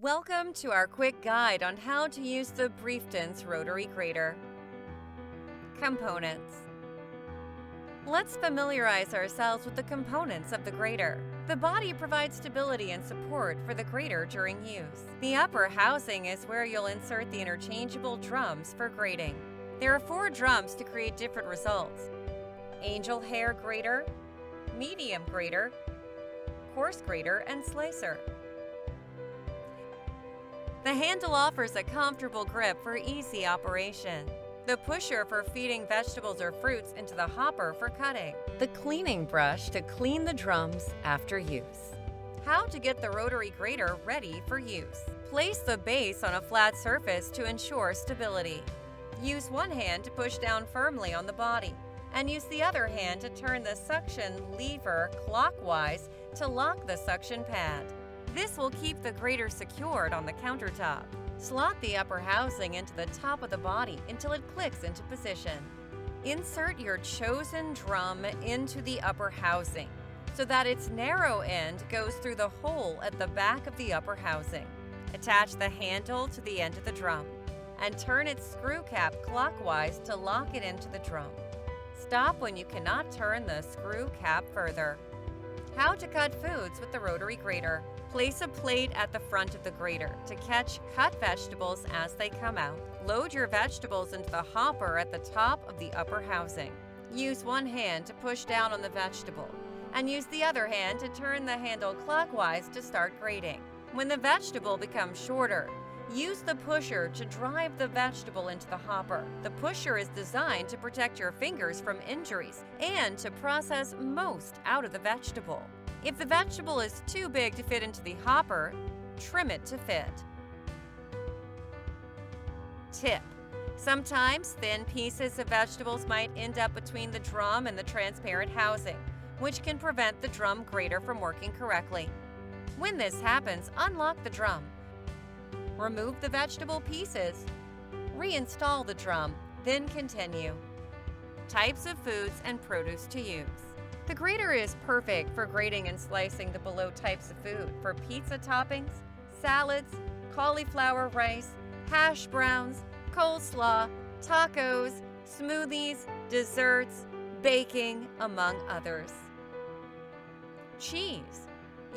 Welcome to our quick guide on how to use the Brieftons Rotary Grater. Components. Let's familiarize ourselves with the components of the grater. The body provides stability and support for the grater during use. The upper housing is where you'll insert the interchangeable drums for grating. There are 4 drums to create different results: angel hair grater, medium grater, coarse grater, and slicer. The handle offers a comfortable grip for easy operation. The pusher for feeding vegetables or fruits into the hopper for cutting. The cleaning brush to clean the drums after use. How to get the rotary grater ready for use. Place the base on a flat surface to ensure stability. Use one hand to push down firmly on the body, and use the other hand to turn the suction lever clockwise to lock the suction pad. This will keep the grater secured on the countertop. Slot the upper housing into the top of the body until it clicks into position. Insert your chosen drum into the upper housing so that its narrow end goes through the hole at the back of the upper housing. Attach the handle to the end of the drum and turn its screw cap clockwise to lock it into the drum. Stop when you cannot turn the screw cap further. How to cut foods with the rotary grater. Place a plate at the front of the grater to catch cut vegetables as they come out. Load your vegetables into the hopper at the top of the upper housing. Use one hand to push down on the vegetable, and use the other hand to turn the handle clockwise to start grating. When the vegetable becomes shorter, use the pusher to drive the vegetable into the hopper. The pusher is designed to protect your fingers from injuries and to process most out of the vegetable. If the vegetable is too big to fit into the hopper, trim it to fit. Tip: sometimes thin pieces of vegetables might end up between the drum and the transparent housing, which can prevent the drum grater from working correctly. When this happens, unlock the drum. Remove the vegetable pieces. Reinstall the drum, then continue. Types of foods and produce to use. The grater is perfect for grating and slicing the below types of food for pizza toppings, salads, cauliflower rice, hash browns, coleslaw, tacos, smoothies, desserts, baking, among others. Cheese.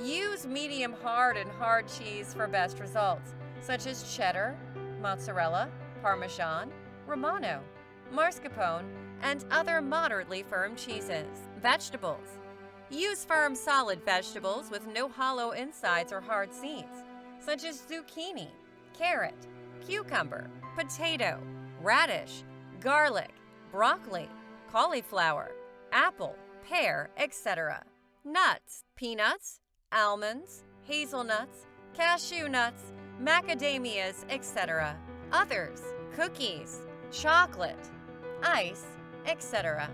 Use medium hard and hard cheese for best results, such as cheddar, mozzarella, parmesan, romano, mascarpone, and other moderately firm cheeses. Vegetables. Use firm, solid vegetables with no hollow insides or hard seeds, such as zucchini, carrot, cucumber, potato, radish, garlic, broccoli, cauliflower, apple, pear, etc. Nuts. Peanuts, almonds, hazelnuts, cashew nuts, macadamias, etc. Others. Cookies, chocolate, ice, etc.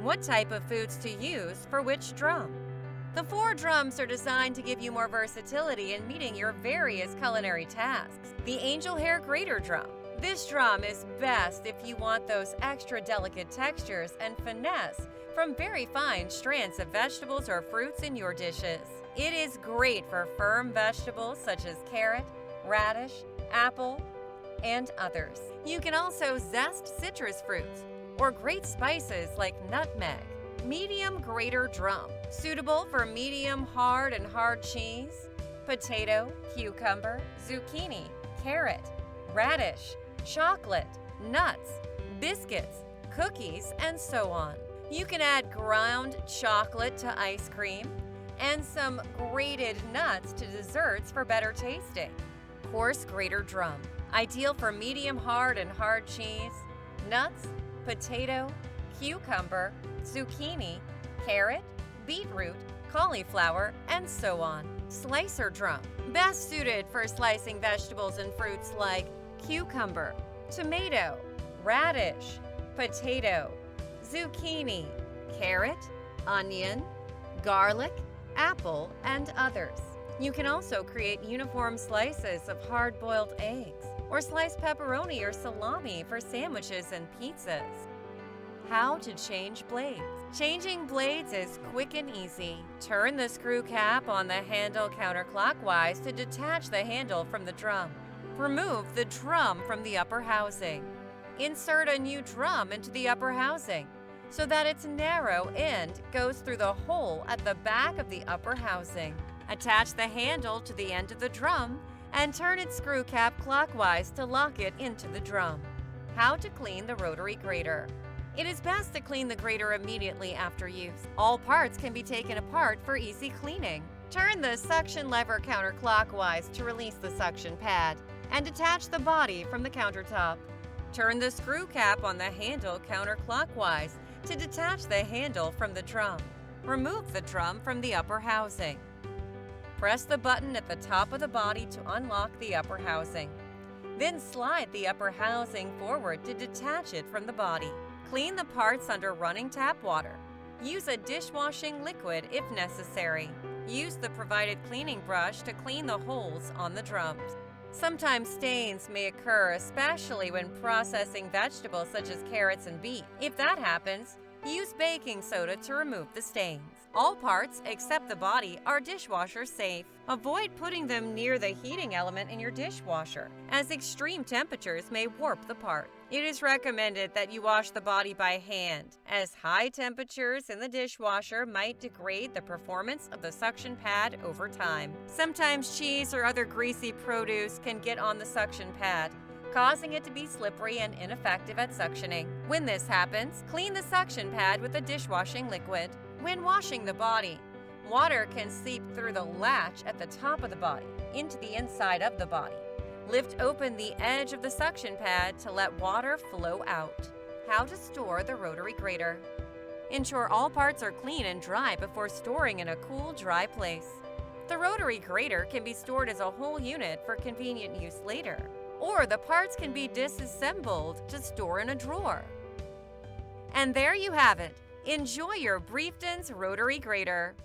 What type of foods to use for which drum? The 4 drums are designed to give you more versatility in meeting your various culinary tasks. The angel hair grater drum. This drum is best if you want those extra delicate textures and finesse from very fine strands of vegetables or fruits in your dishes. It is great for firm vegetables such as carrot, radish, apple, and others. You can also zest citrus fruits or grate spices like nutmeg. Medium grater drum. Suitable for medium hard and hard cheese, potato, cucumber, zucchini, carrot, radish, chocolate, nuts, biscuits, cookies, and so on. You can add ground chocolate to ice cream and some grated nuts to desserts for better tasting. Coarse grater drum. Ideal for medium hard and hard cheese, nuts, potato, cucumber, zucchini, carrot, beetroot, cauliflower, and so on. Slicer drum. Best suited for slicing vegetables and fruits like cucumber, tomato, radish, potato, zucchini, carrot, onion, garlic, apple, and others. You can also create uniform slices of hard-boiled eggs or slice pepperoni or salami for sandwiches and pizzas. How to change blades. Changing blades is quick and easy. Turn the screw cap on the handle counterclockwise to detach the handle from the drum. Remove the drum from the upper housing. Insert a new drum into the upper housing so that its narrow end goes through the hole at the back of the upper housing. Attach the handle to the end of the drum and turn its screw cap clockwise to lock it into the drum. How to clean the rotary grater. It is best to clean the grater immediately after use. All parts can be taken apart for easy cleaning. Turn the suction lever counterclockwise to release the suction pad and detach the body from the countertop. Turn the screw cap on the handle counterclockwise to detach the handle from the drum. Remove the drum from the upper housing. Press the button at the top of the body to unlock the upper housing. Then slide the upper housing forward to detach it from the body. Clean the parts under running tap water. Use a dishwashing liquid if necessary. Use the provided cleaning brush to clean the holes on the drums. Sometimes stains may occur, especially when processing vegetables such as carrots and beets. If that happens, use baking soda to remove the stains. All parts, except the body, are dishwasher safe. Avoid putting them near the heating element in your dishwasher, as extreme temperatures may warp the part. It is recommended that you wash the body by hand, as high temperatures in the dishwasher might degrade the performance of the suction pad over time. Sometimes cheese or other greasy produce can get on the suction pad, causing it to be slippery and ineffective at suctioning. When this happens, clean the suction pad with a dishwashing liquid. When washing the body, water can seep through the latch at the top of the body into the inside of the body. Lift open the edge of the suction pad to let water flow out. How to store the rotary grater. Ensure all parts are clean and dry before storing in a cool, dry place. The rotary grater can be stored as a whole unit for convenient use later, or the parts can be disassembled to store in a drawer. And there you have it. Enjoy your Brieftons rotary grater.